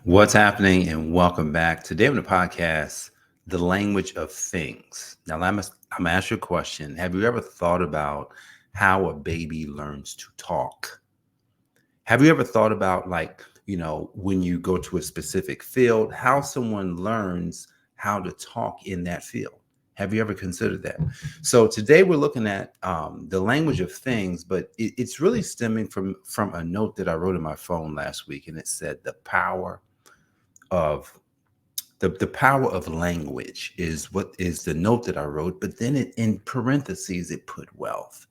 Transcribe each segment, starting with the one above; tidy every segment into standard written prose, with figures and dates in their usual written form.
What's happening, and welcome back. Today on the podcast, the language of things. Now, I'm ask you a question. Have you ever thought about how a baby learns to talk? Have you ever thought about, when you go to a specific field, how someone learns how to talk in that field? Have you ever considered that? So today we're looking at the language of things, but it's really stemming from a note that I wrote in my phone last week, and it said of the power of language is what is the note that I wrote, but then in parentheses it put wealth.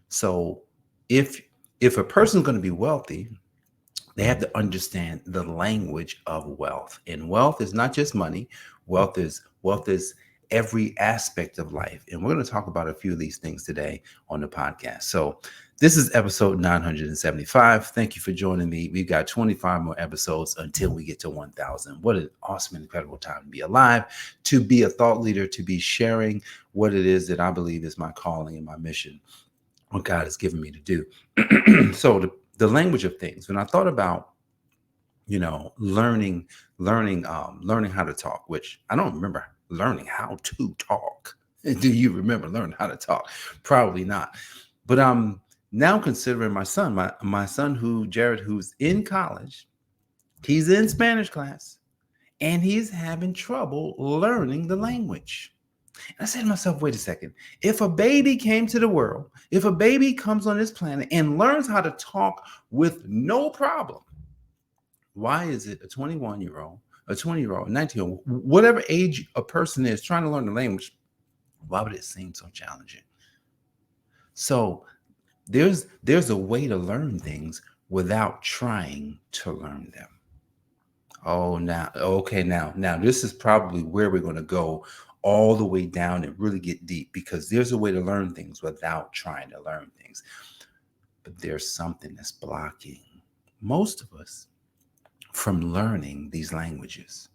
So if if a person's going to be wealthy, they have to understand the language of wealth. And wealth is not just money. Wealth is every aspect of life. And we're going to talk about a few of these things today on the podcast. So this is episode 975. Thank you for joining me. We've got 25 more episodes until we get to 1,000. What an awesome, incredible time to be alive, to be a thought leader, to be sharing what it is that I believe is my calling and my mission, what God has given me to do. So the language of things. When I thought about, learning how to talk, which I don't remember learning how to talk. Do you remember learning how to talk? Probably not. But now considering my son, my son Jared, who's in college, he's in Spanish class, and he's having trouble learning the language. And I said to myself, wait a second. If a baby came to the world, if a baby comes on this planet and learns how to talk with no problem, why is it a 21-year-old, a 20-year-old, 19-year-old, whatever age a person is trying to learn the language, why would it seem so challenging? So there's a way to learn things without trying to learn them. Now this is probably where we're going to go all the way down and really get deep, because there's a way to learn things without trying to learn things. But there's something that's blocking most of us from learning these languages.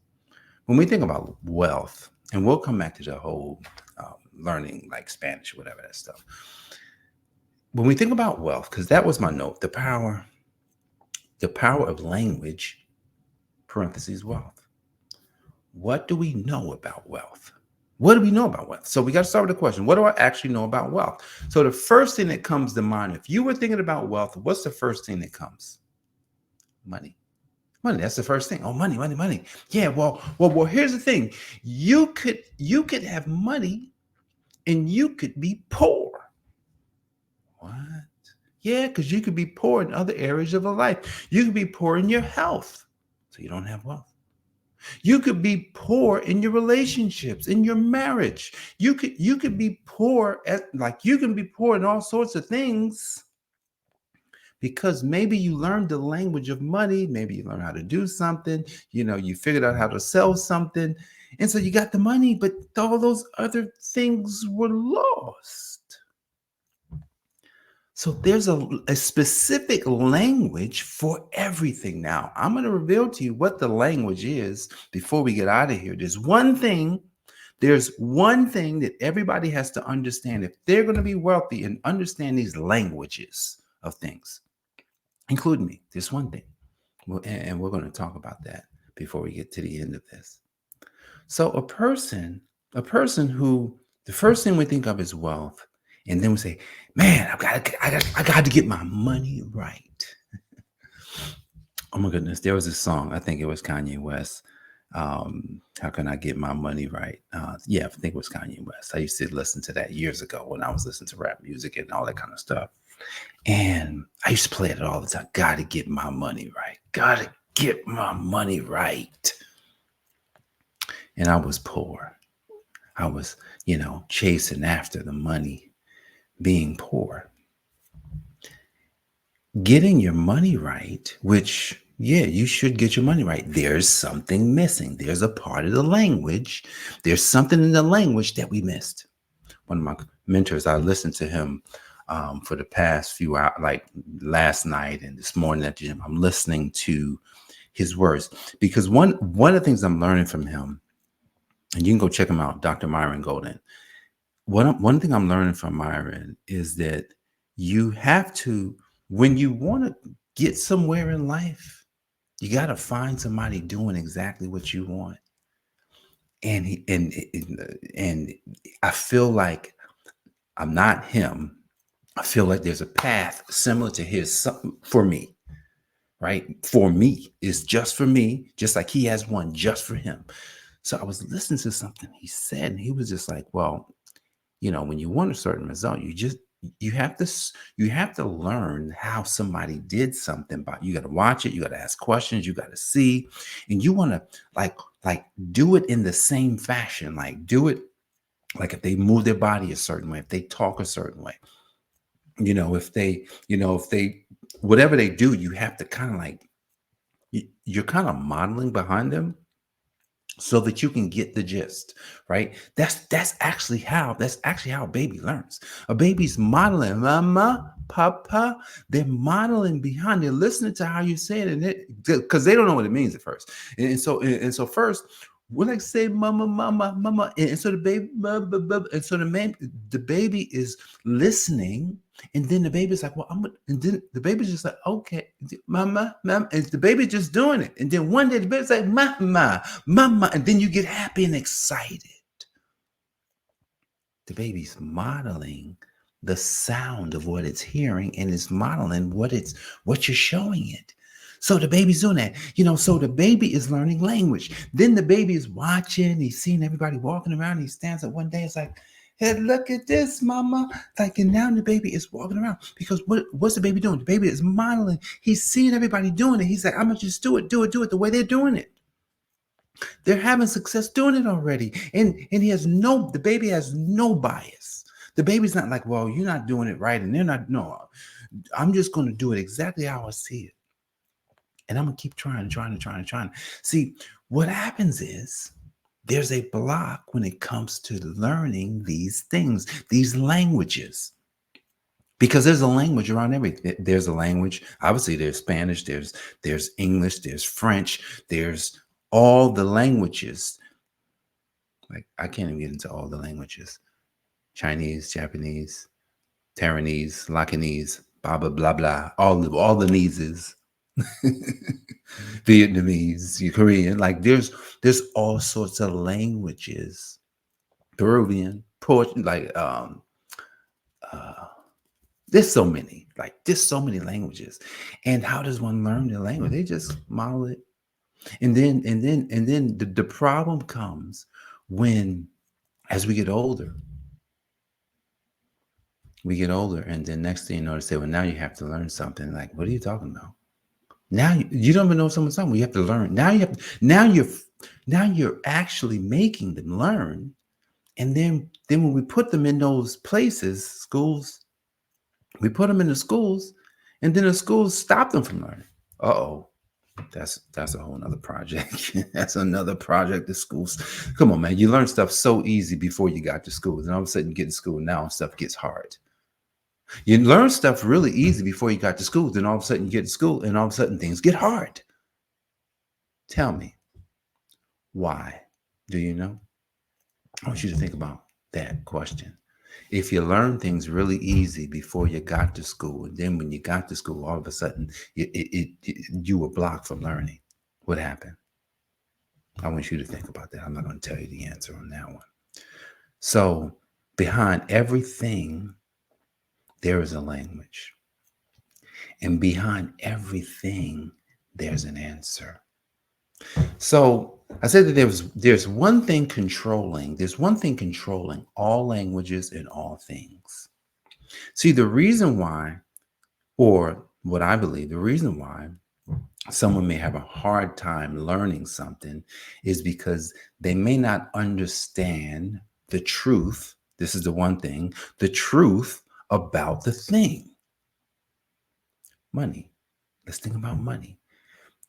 When we think about wealth, and we'll come back to the whole learning like Spanish, whatever that stuff. When we think about wealth, because that was my note, the power of language, parentheses, wealth. What do we know about wealth? What do we know about wealth? So we got to start with the question, what do I actually know about wealth? So the first thing that comes to mind, if you were thinking about wealth, what's the first thing that comes? Money. Money, that's the first thing. Oh, money, money, money. Yeah, well, here's the thing. You could have money and you could be poor. What? Yeah, because you could be poor in other areas of your life. You could be poor in your health, so you don't have wealth. You could be poor in your relationships, in your marriage. You could be poor you can be poor in all sorts of things, because maybe you learned the language of money, maybe you learned how to do something, you figured out how to sell something, and so you got the money, but all those other things were lost. So there's a specific language for everything. Now, I'm going to reveal to you what the language is before we get out of here. There's one thing that everybody has to understand if they're going to be wealthy and understand these languages of things, including me. There's one thing. And we're going to talk about that before we get to the end of this. So a person who the first thing we think of is wealth, and then we say, man, I got to get my money right. Oh my goodness. There was a song, I think it was Kanye West. How can I get my money right? Yeah, I think it was Kanye West. I used to listen to that years ago when I was listening to rap music and all that kind of stuff. And I used to play it all the time. Got to get my money right. Got to get my money right. And I was poor. I was, chasing after the money, being poor. Getting your money right, which, yeah, you should get your money right. There's something missing. There's a part of the language. There's something in the language that we missed. One of my mentors, I listened to him for the past few hours, like last night and this morning at the gym. I'm listening to his words, because one of the things I'm learning from him, and you can go check him out, Dr. Myron Golden. One thing I'm learning from Myron is that you have to, when you want to get somewhere in life, You got to find somebody doing exactly what you want. And and I feel like I'm not him. I feel like there's a path similar to his for me, right? For me, it's just for me, just like he has one just for him. So I was listening to something he said, and he was just like, well, when you want a certain result, you have to learn how somebody did something. But you got to watch it, you got to ask questions, you got to see, and you want to like do it in the same fashion. Like do it like if they move their body a certain way, if they talk a certain way, if they whatever they do, you have to kind of like you're kind of modeling behind them so that you can get the gist, right? That's actually how a baby learns. A baby's modeling, mama, papa. They're modeling behind. They're listening to how you say it, and because they don't know what it means at first. And so first, we're like say mama, mama, mama, and so the baby, and so the baby is listening. And then the baby's like, well, and then the baby's just like, okay, mama, mama. And the baby's just doing it. And then one day the baby's like, mama, mama. And then you get happy and excited. The baby's modeling the sound of what it's hearing, and it's modeling what you're showing it. So the baby's doing that, so the baby is learning language. Then the baby is watching, he's seeing everybody walking around. He stands up one day, it's like, hey, look at this, mama. Like, and now the baby is walking around because what's the baby doing? The baby is modeling. He's seeing everybody doing it. He's like, I'm going to just do it the way they're doing it. They're having success doing it already. And the baby has no bias. The baby's not like, well, you're not doing it right. And they're not, no, I'm just going to do it exactly how I see it. And I'm going to keep trying. See, what happens is, there's a block when it comes to learning these things, these languages, because there's a language around everything. There's a language. Obviously, there's Spanish, there's English, there's French, there's all the languages. Like, I can't even get into all the languages. Chinese, Japanese, Taiwanese, Lacanese, blah, blah, blah, blah. All the neeses. Vietnamese, Korean, like there's all sorts of languages, Peruvian, Portuguese, like there's so many languages. And how does one learn the language? They just model it. And then the problem comes when, as we get older, and then next thing you know, they say, well, now you have to learn something. Like, what are you talking about? Now you don't even know someone's talking. You have to learn. Now you're actually making them learn. And then when we put them in those places, schools, we put them in the schools, and then the schools stop them from learning. Uh-oh. That's a whole nother project. That's another project. The schools. Come on, man. You learn stuff so easy before you got to school. And all of a sudden you get to school. Now stuff gets hard. You learn stuff really easy before you got to school. Then all of a sudden you get to school, and all of a sudden things get hard. Tell me, why? Do you know? I want you to think about that question. If you learn things really easy before you got to school, and then when you got to school, all of a sudden you were blocked from learning, what happened? I want you to think about that. I'm not going to tell you the answer on that one. So behind everything, there is a language. And behind everything, there's an answer. So I said that there's one thing controlling all languages and all things. See, the reason why, or what I believe, the reason why someone may have a hard time learning something is because they may not understand the truth. This is the one thing, the truth about the thing. Money. Let's think about money.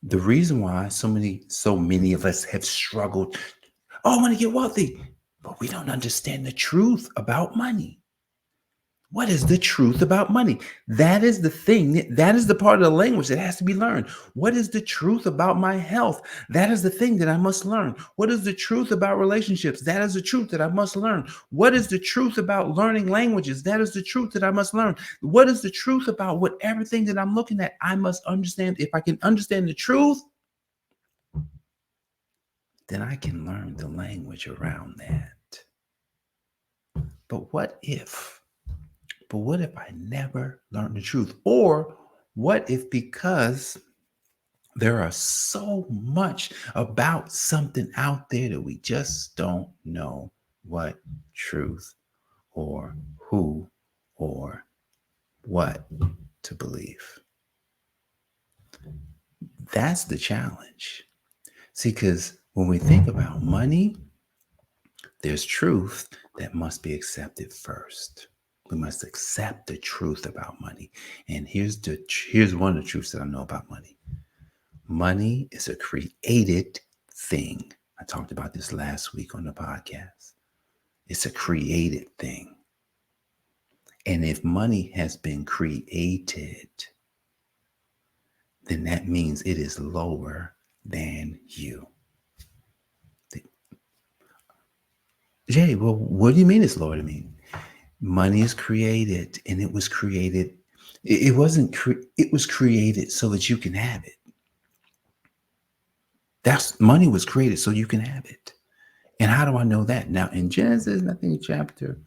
The reason why so many of us have struggled, I want to get wealthy, but we don't understand the truth about money. What is the truth about money? That is the thing. That is the part of the language that has to be learned. What is the truth about my health? That is the thing that I must learn. What is the truth about relationships? That is the truth that I must learn. What is the truth about learning languages? That is the truth that I must learn. What is the truth about everything that I'm looking at? I must understand. If I can understand the truth, then I can learn the language around that. But what if? But what if I never learned the truth? Or what if because there are so much about something out there that we just don't know what truth or who or what to believe? That's the challenge. See, because when we think about money, there's truth that must be accepted first. We must accept the truth about money. And here's one of the truths that I know about money. Money is a created thing. I talked about this last week on the podcast. It's a created thing. And if money has been created, then that means it is lower than you. Jay, well, what do you mean it's lower than me? Money is created, and it was created. It wasn't. It was created so that you can have it. That's money was created so you can have it. And how do I know that? Now in Genesis, I think chapter.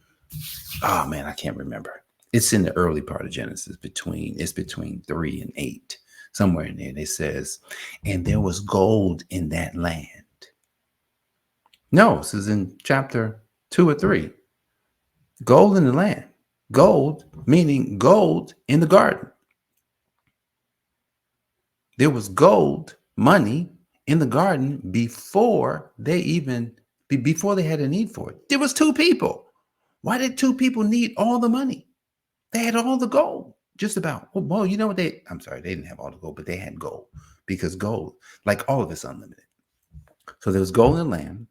Oh man, I can't remember. It's in the early part of Genesis. It's between 3 and 8, somewhere in there. And it says, and there was gold in that land. No, this is in chapter 2 or 3. Gold in the land. Gold, meaning gold in the garden. There was gold, money in the garden before they had a need for it. There was 2 people. Why did 2 people need all the money? They had all the gold, just about. Well, you know what I'm sorry, they didn't have all the gold, but they had gold because gold, like all of it's unlimited. So there was gold in the land.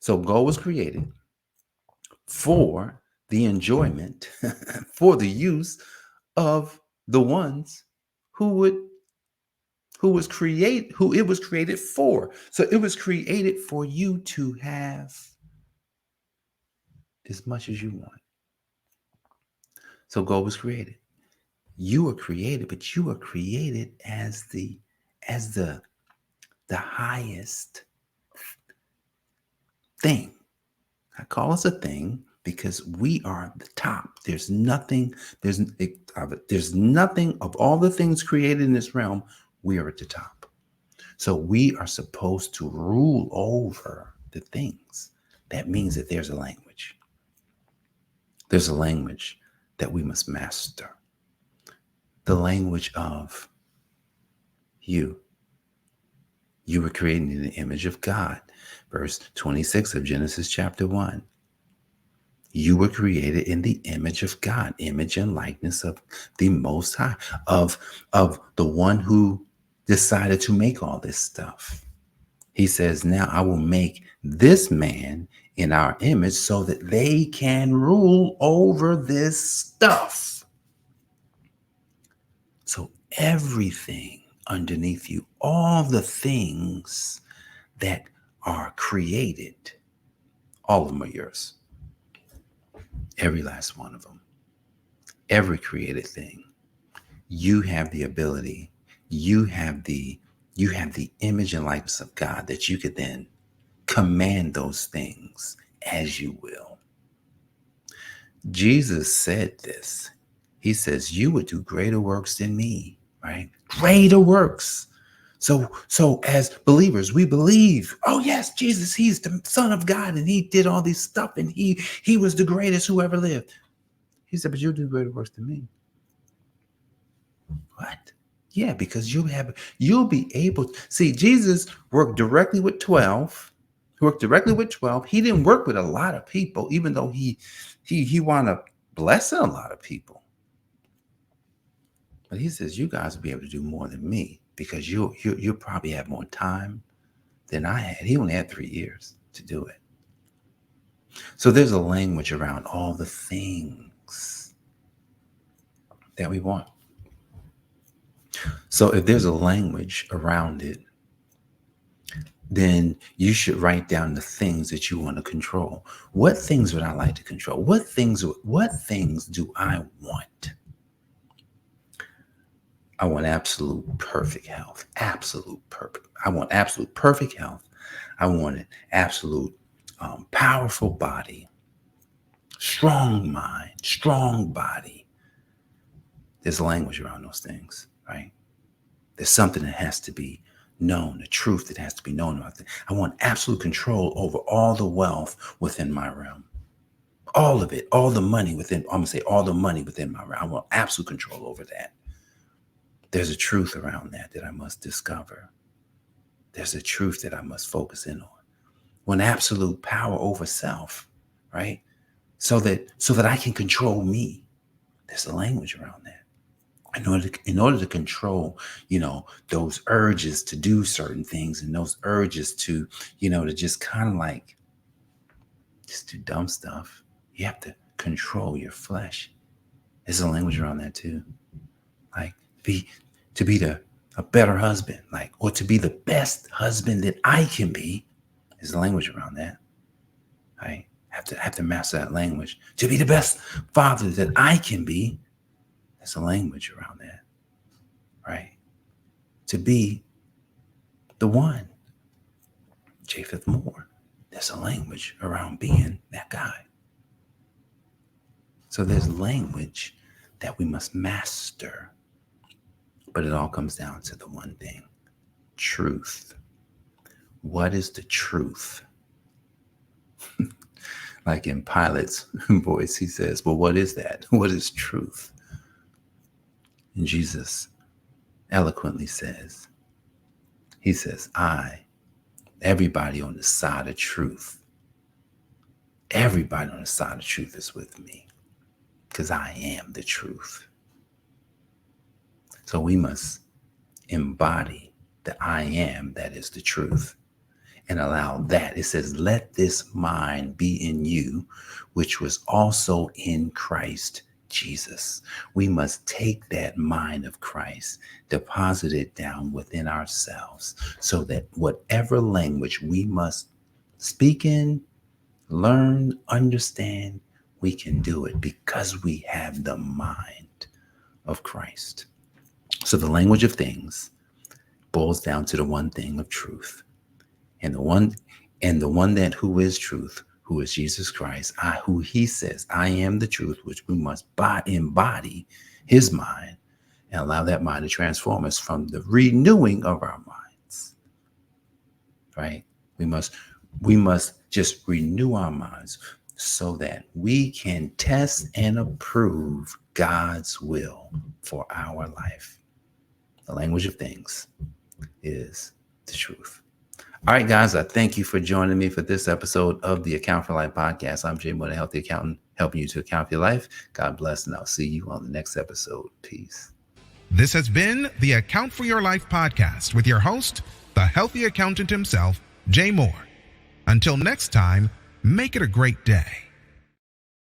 So gold was created for the enjoyment, for the use of the ones who it was created for. So it was created for you to have as much as you want. So gold was created. You were created, but you were created as the highest thing. I call us a thing because we are the top. There's nothing of all the things created in this realm. We are at the top. So we are supposed to rule over the things. That means that there's a language. There's a language that we must master. The language of you. You were created in the image of God. Verse 26 of Genesis chapter 1. You were created in the image of God, image and likeness of the Most High, of the one who decided to make all this stuff. He says, now I will make this man in our image so that they can rule over this stuff. So everything underneath you, all the things that are created, all of them are yours. Every last one of them. Every created thing. You have the ability, you have the image and likeness of God that you could then command those things as you will. Jesus said this. He says, you would do greater works than me, right? Greater works. So as believers, we believe, oh yes, Jesus, he's the Son of God and he did all this stuff and he was the greatest who ever lived. He said, but you'll do greater works than me. What? Yeah, because you'll be able to see Jesus worked directly with 12. He worked directly with 12. He didn't work with a lot of people, even though he wound up blessing a lot of people. But he says, you guys will be able to do more than me because you'll probably have more time than I had. He only had 3 years to do it. So there's a language around all the things that we want. So if there's a language around it, then you should write down the things that you want to control. What things would I like to control? What things do I want? I want absolute perfect health. I want absolute perfect health. I want an absolute powerful body, strong mind, strong body. There's language around those things, right? There's something that has to be known, the truth that has to be known about it. I want absolute control over all the wealth within my realm. All of it, all the money within, I'm going to say all the money within my realm. I want absolute control over that. There's a truth around that I must discover. There's a truth that I must focus in on. Want absolute power over self, right? So that I can control me. There's a language around that. In order to control, those urges to do certain things and those urges to, to just kind of like just do dumb stuff, you have to control your flesh. There's a language around that too. Like to be a better husband, or to be the best husband that I can be. There's a language around that. I have to master that language. To be the best father that I can be. There's a language around that, right? To be the one, Japheth Moore. There's a language around being that guy. So there's language that we must master, but it all comes down to the one thing, truth. What is the truth? Like in Pilate's voice, he says, well, what is that? What is truth? And Jesus eloquently says, he says, everybody on the side of truth, everybody on the side of truth is with me because I am the truth. So we must embody the I am that is the truth and allow that. It says, let this mind be in you, which was also in Christ Jesus. We must take that mind of Christ, deposit it down within ourselves so that whatever language we must speak in, learn, understand, we can do it because we have the mind of Christ. So the language of things boils down to the one thing of truth. And the one that who is truth, who is Jesus Christ, who he says, I am the truth, which we must embody his mind and allow that mind to transform us from the renewing of our minds, right? We must just renew our minds so that we can test and approve God's will for our life. The language of things is the truth. All right, guys, I thank you for joining me for this episode of the Account for Life podcast. I'm Jay Moore, the Healthy Accountant, helping you to account for your life. God bless, and I'll see you on the next episode. Peace. This has been the Account for Your Life podcast with your host, the Healthy Accountant himself, Jay Moore. Until next time, make it a great day.